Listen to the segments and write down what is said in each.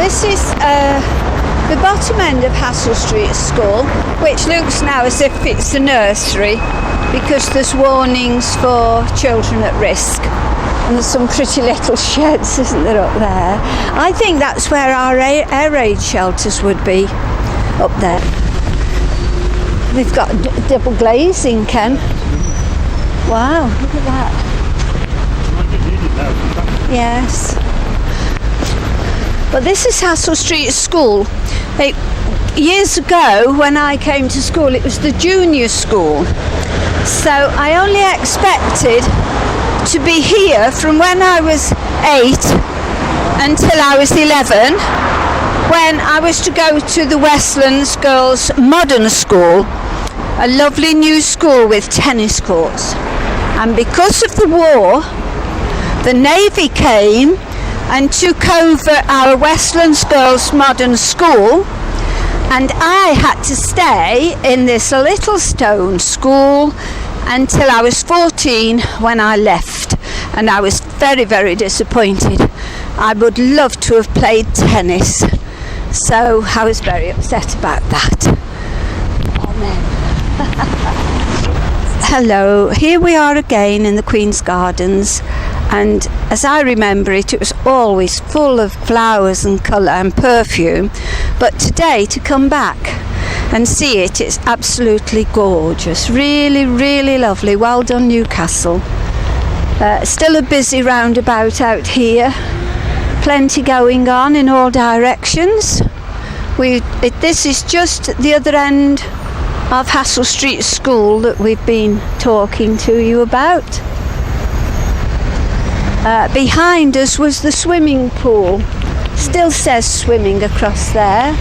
this is the bottom end of Hassel Street School, which looks now as if it's a nursery because there's warnings for children at risk. And there's some pretty little sheds, isn't there, up there? I think that's where our air raid shelters would be, up there. We've got double glazing, Ken. Wow, look at that. Yes. But this is Hassel Street School. Years ago, when I came to school, it was the junior school. So I only expected to be here from when I was 8 until I was 11, when I was to go to the Westlands Girls Modern School, a lovely new school with tennis courts. And because of the war, the Navy came and took over our Westlands Girls Modern School, and I had to stay in this little stone school until I was 14 when I left, and I was very, very disappointed. I would love to have played tennis, so I was very upset about that. Amen. Hello, here we are again in the Queen's Gardens, and as I remember it, it was always full of flowers and colour and perfume, but today to come back and see it, it's absolutely gorgeous. Really, really lovely. Well done, Newcastle. Still a busy roundabout out here. Plenty going on in all directions. This is just the other end of Hassel Street School that we've been talking to you about. Behind us was the swimming pool. Still says swimming across there.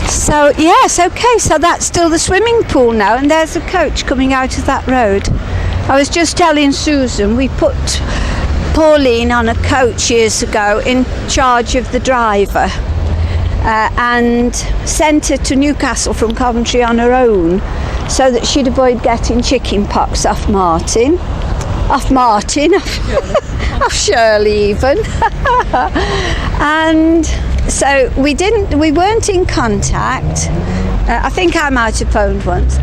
So yes, okay, so that's still the swimming pool now, and there's a coach coming out of that road. I was just telling Susan, we put Pauline on a coach years ago in charge of the driver, and sent her to Newcastle from Coventry on her own so that she'd avoid getting chicken pox off Shirley even. And so we weren't in contact. I think I might have phoned once.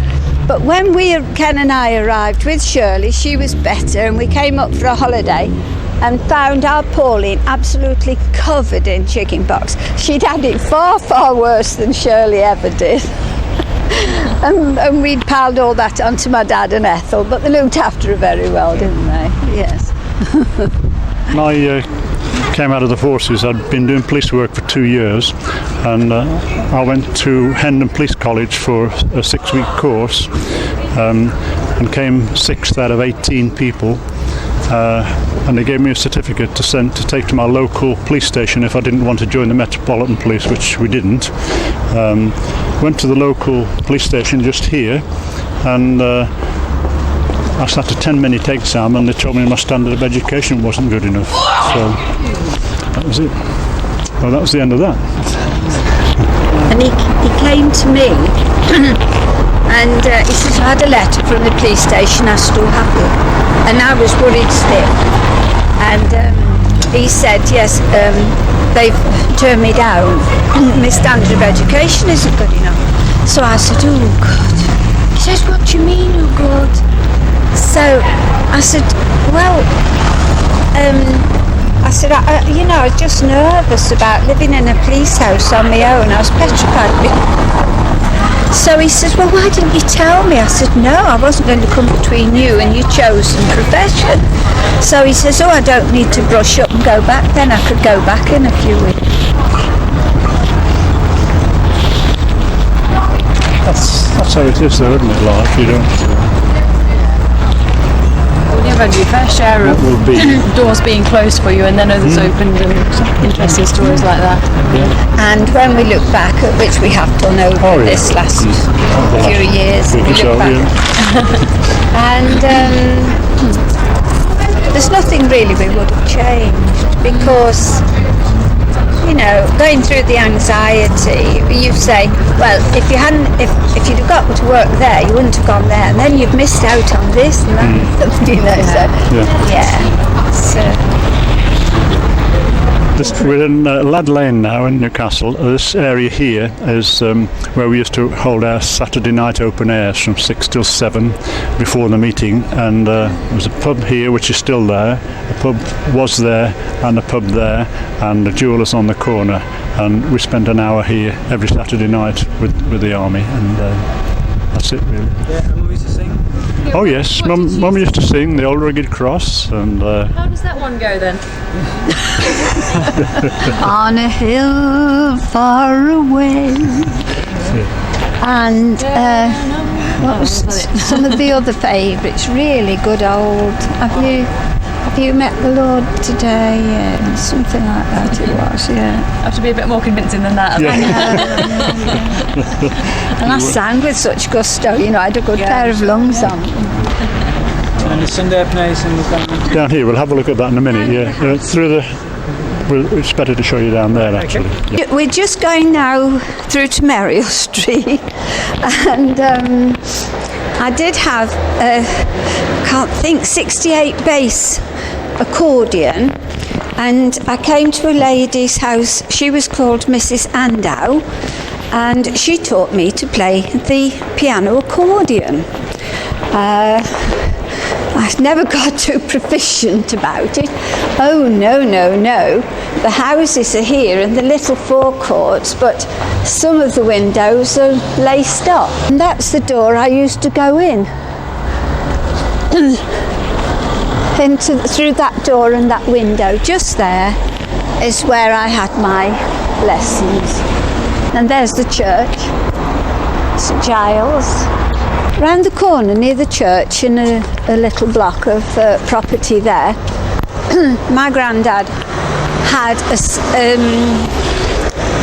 But when Ken and I arrived with Shirley, she was better, and we came up for a holiday and found our Pauline absolutely covered in chickenpox. She'd had it far, far worse than Shirley ever did. and we'd piled all that onto my dad and Ethel, but they looked after her very well, didn't they? Yes. I came out of the forces. I'd been doing police work for 2 years, and I went to Hendon Police College for a 6-week course, and came 6th out of 18 people, and they gave me a certificate to take to my local police station if I didn't want to join the Metropolitan Police, which we didn't. Went to the local police station just here, and I sat a 10-minute exam, and they told me my standard of education wasn't good enough. So that was it. Well, that was the end of that. And he came to me and he says, I had a letter from the police station, I still have it. And I was worried stiff. And he said, yes, they've turned me down. My standard of education isn't good enough. So I said, oh God. He says, what do you mean, oh God? So I said, well, I was just nervous about living in a police house on my own. I was petrified. So he says, well, why didn't you tell me? I said, no, I wasn't going to come between you and your chosen profession. So he says, oh, I don't need to brush up and go back then. I could go back in a few weeks. That's how it is though, isn't it, life? You don't... You've had your fair share of doors being closed for you, and then others opened, and interesting stories like that. Yeah. And when we look back, which we have done over this last few years, we look back, and there's nothing really we would have changed, because going through the anxiety, you say, well, if you'd have got to work there, you wouldn't have gone there, and then you've missed out on this and that, so, yeah. So. We're in Lad Lane now in Newcastle. This area here is where we used to hold our Saturday night open airs from 6 till 7 before the meeting, and there's a pub here which is still there, a pub was there and a pub there, and a jeweller's on the corner, and we spent an hour here every Saturday night with the army, and that's it really. Yeah, and Mum used to sing. Oh yes, Mum used to sing the Old Rugged Cross, and How does that one go then? On a hill far away. And what was some of the other favourites? Really good old. Have you met the Lord today? Yeah, something like that it was. Yeah. I have to be a bit more convincing than that. And I sang with such gusto. You know, I had a good pair of lungs on. And the Sunday open air sings down here, we'll have a look at that in a minute. Yeah, through the. It's better to show you down there actually. Yeah. We're just going now through to Merrill Street, and I did have can't think 68 bass accordion, and I came to a lady's house. She was called Mrs. Andow, and she taught me to play the piano accordion. I never got too proficient about it. Oh, no. The houses are here and the little forecourts, but some of the windows are laced up. And that's the door I used to go in. Through that door and that window, just there, is where I had my lessons. And there's the church, St Giles. Round the corner near the church, in a little block of property there, my granddad had a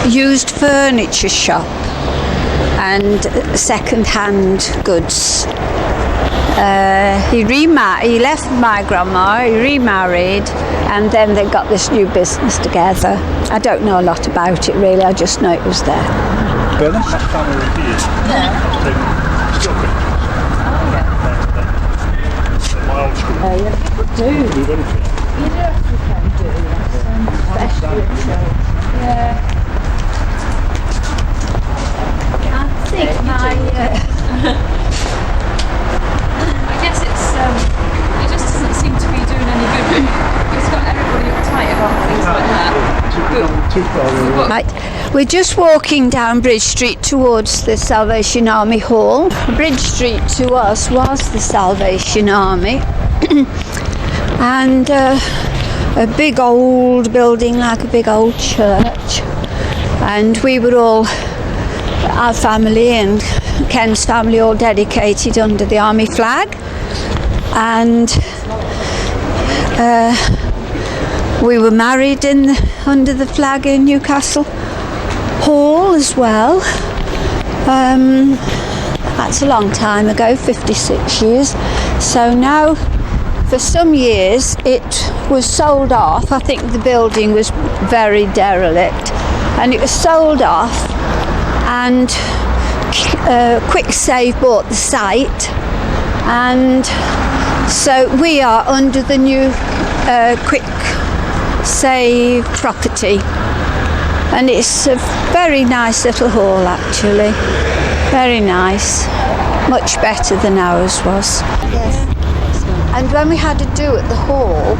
used furniture shop and second-hand goods. He left my grandma, he remarried, and then they got this new business together. I don't know a lot about it really, I just know it was there. Really? I guess it just doesn't seem to be doing any good. It's got everybody uptight about things like that. Right, we're just walking down Bridge Street towards the Salvation Army Hall. Bridge Street to us was the Salvation Army, and a big old building like a big old church, and we were all, our family and Ken's family, all dedicated under the army flag, and we were married under the flag in Newcastle Hall as well. That's a long time ago, 56 years. So now, for some years, it was sold off. I think the building was very derelict, and it was sold off, and Quick Save bought the site, and so we are under the new Quick Save property, and it's a very nice little hall actually, very nice, much better than ours was. Yes. And when we had a do at the hall,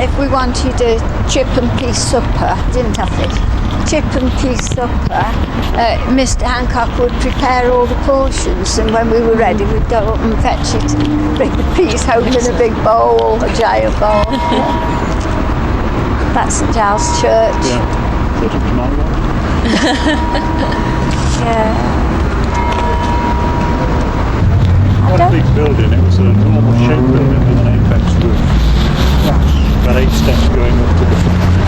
if we wanted a chip and peas supper, didn't have it? Chip and peas supper, Mr. Hancock would prepare all the portions, and when we were ready we'd go up and fetch it and bring the peas home in a big bowl, a giant bowl. That's St Giles Church. Yeah. Yeah. Quite a big building. It was a normal shaped building with an apex roof. About 8 steps going up to the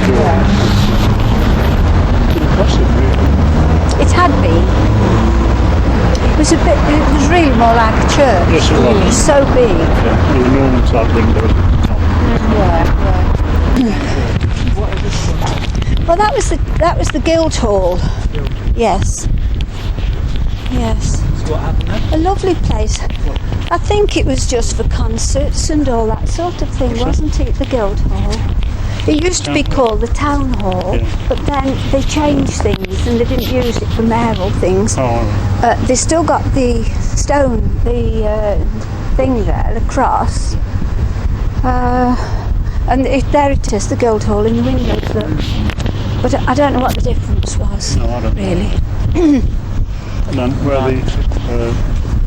door. Impressive, really. It had been. It was really more like a church. Yes, it was. It was so big. Yeah, with the Norman type windows at the top. Well, that was the Guildhall. Yes. Yes. So what happened then? A lovely place. I think it was just for concerts and all that sort of thing, wasn't it? The Guildhall. It used to be called the town hall, Yeah. but then they changed things and they didn't use it for mayoral things. Oh, all right. They still got the stone, the thing there, the cross. And there it is, the Guildhall in the windows. Look. But I don't know what the difference was, No, I don't know. really. And then where the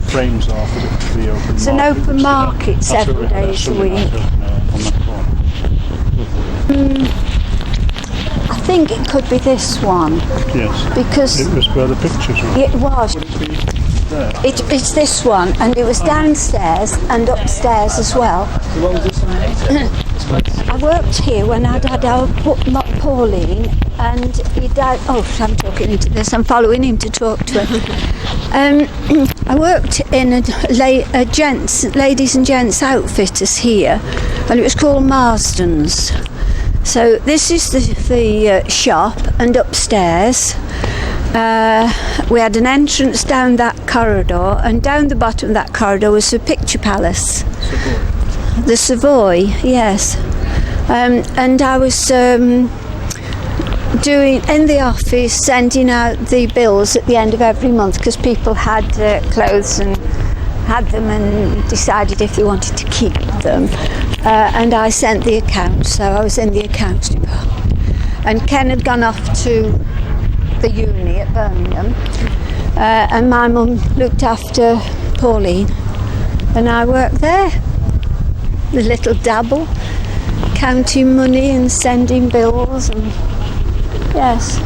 frames are for the open market. It's an open market That's several that's days a really week. nice, on that corner. I think it could be this one, Yes. because It was where the pictures were. it was. Would it be there? It's this one, and it was downstairs and upstairs as well. So what was this one later? This place? I worked here when I'd had our Pauline, and he died. Oh, I'm talking into this. I'm following him to talk to him. I worked in a ladies and gents outfitters here, and it was called Marsden's. So this is the shop, and upstairs we had an entrance down that corridor, and down the bottom of that corridor was the picture palace. The Savoy, yes. And I was doing in the office, sending out the bills at the end of every month, because people had clothes and had them and decided if they wanted to keep them. And I sent the accounts, so I was in the accounts department. And Ken had gone off to the uni at Birmingham, and my mum looked after Pauline, and I worked there. The little dabble, counting money and sending bills, and yes,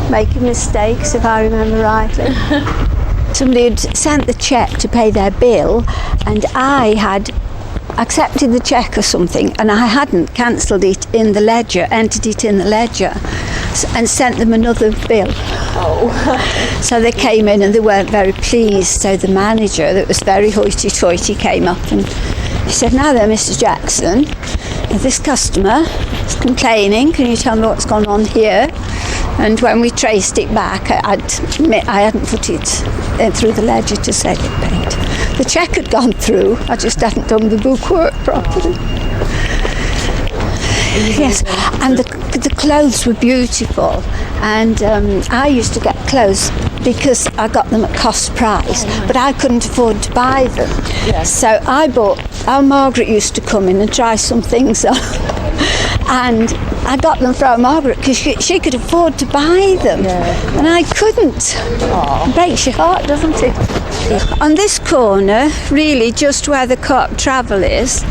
making mistakes if I remember rightly. Somebody had sent the cheque to pay their bill, and I had accepted the cheque or something, and I hadn't cancelled it in the ledger, entered it in the ledger, and sent them another bill. So they came in and they weren't very pleased. So the manager, that was very hoity-toity, came up and he said, "Now then, Mr. Jackson, this customer is complaining. Can you tell me what's gone on here?" And when we traced it back, I hadn't put it through the ledger to say it paid. The cheque had gone through, I just hadn't done the bookwork properly. Yes, and the clothes were beautiful, and I used to get clothes because I got them at cost price, but I couldn't afford to buy them. So I bought, our Margaret used to come in and try some things on, and I got them from Margaret because she could afford to buy them, and I couldn't. It breaks your heart, doesn't it? On this corner, really just where the Co-op Travel is,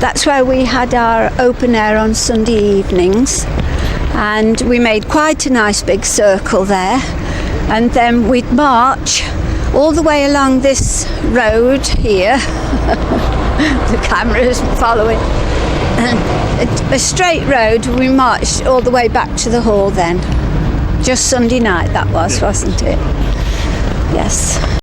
that's where we had our open air on Sunday evenings, and we made quite a nice big circle there, and then we'd march all the way along this road here. The camera isn't following. A straight road, we marched all the way back to the hall then. Just Sunday night that was, wasn't it? Yes.